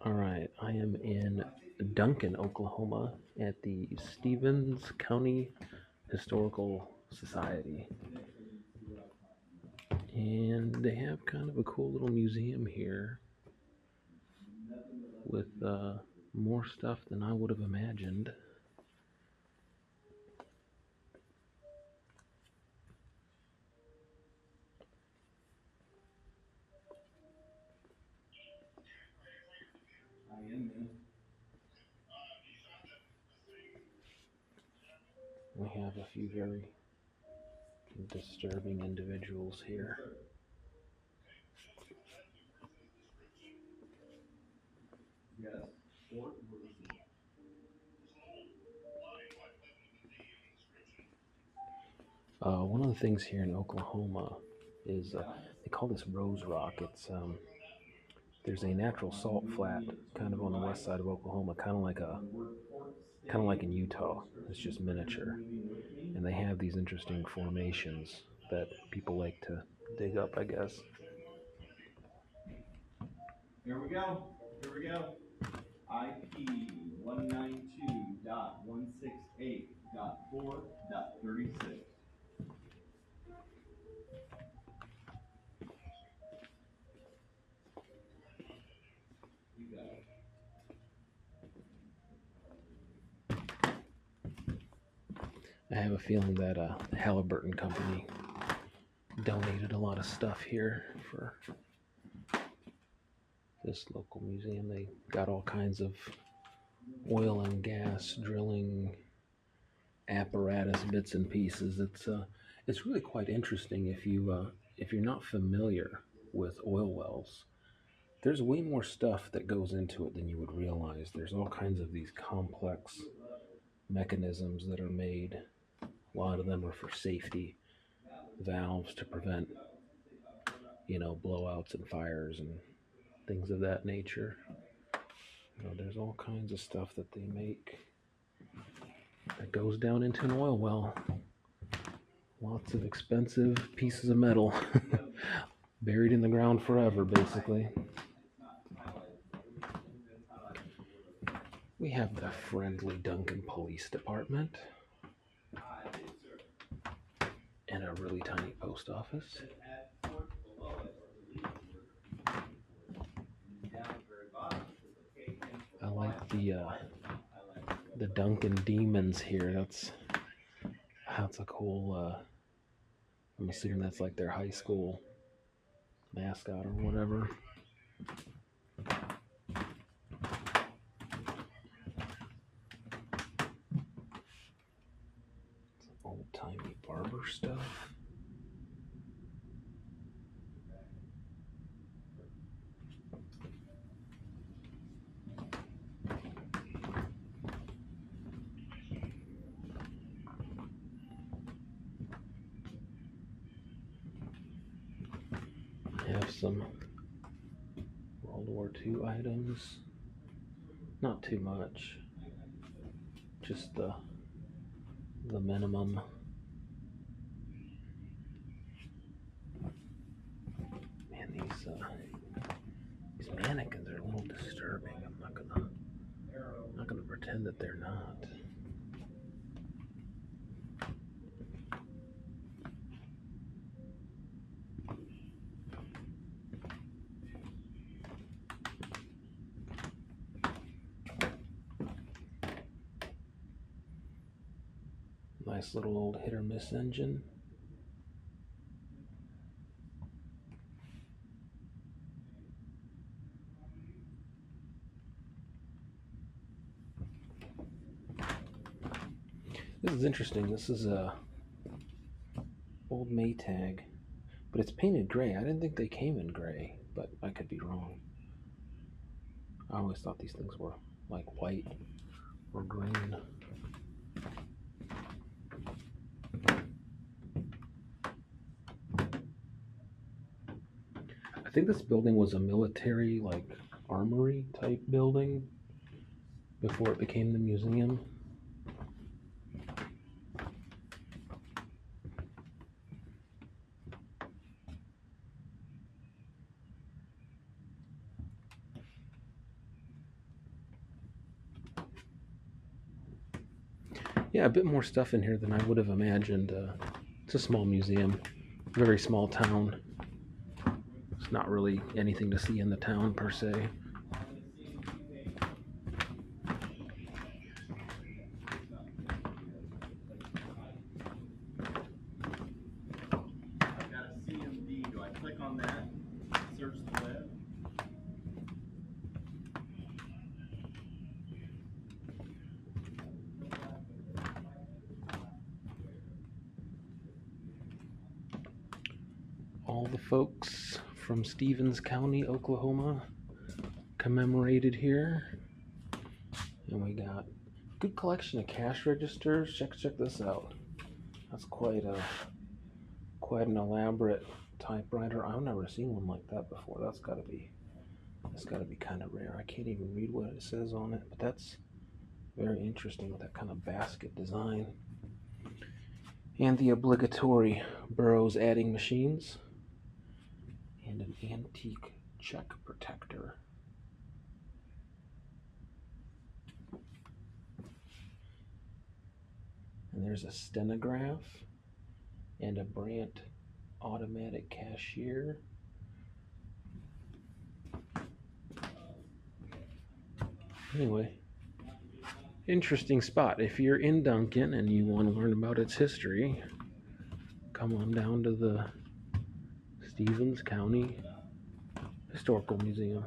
All right, I am in Duncan, Oklahoma at the Stevens County Historical Society. And they have kind of a cool little museum here with more stuff than I would have imagined. We have a few very disturbing individuals here. One of the things here in Oklahoma is they call this Rose Rock. There's a natural salt flat kind of on the west side of Oklahoma, kind of like in Utah. It's just miniature, and they have these interesting formations that people like to dig up, I guess. Here we go. Here we go. IP 192.168.4.36. You got it. I have a feeling that the Halliburton Company donated a lot of stuff here for this local museum. They got all kinds of oil and gas drilling apparatus bits and pieces. It's really quite interesting if you're not familiar with oil wells. There's way more stuff that goes into it than you would realize. There's all kinds of these complex mechanisms that are made. A lot of them are for safety valves to prevent, blowouts and fires and things of that nature. There's all kinds of stuff that they make that goes down into an oil well. Lots of expensive pieces of metal buried in the ground forever, basically. We have the friendly Duncan Police Department and a really tiny post office. I like the Duncan Demons here. That's a cool. I'm assuming that's like their high school mascot or whatever. Old timey barber stuff. Have some World War II items. Not too much. Just the minimum. Man, these mannequins are a little disturbing. I'm not gonna pretend that they're not. Nice little old hit or miss engine. This is interesting. This is a old Maytag, but it's painted gray. I didn't think they came in gray, but I could be wrong. I always thought these things were like white or green. I think this building was a military, like, armory type building before it became the museum. Yeah, a bit more stuff in here than I would have imagined. It's a small museum, very small town. It's not really anything to see in the town per se. I've got a CMD. Do I click on that? Search the web? All the folks from Stevens County, Oklahoma, commemorated here. And we got a good collection of cash registers. Check this out. That's quite an elaborate typewriter. I've never seen one like that before. That's gotta be kind of rare. I can't even read what it says on it, but that's very interesting with that kind of basket design. And the obligatory Burroughs adding machines. And an antique check protector. And there's a stenograph and a Brandt automatic cashier. Anyway, interesting spot. If you're in Duncan and you want to learn about its history, come on down to the Stevens County Historical Museum.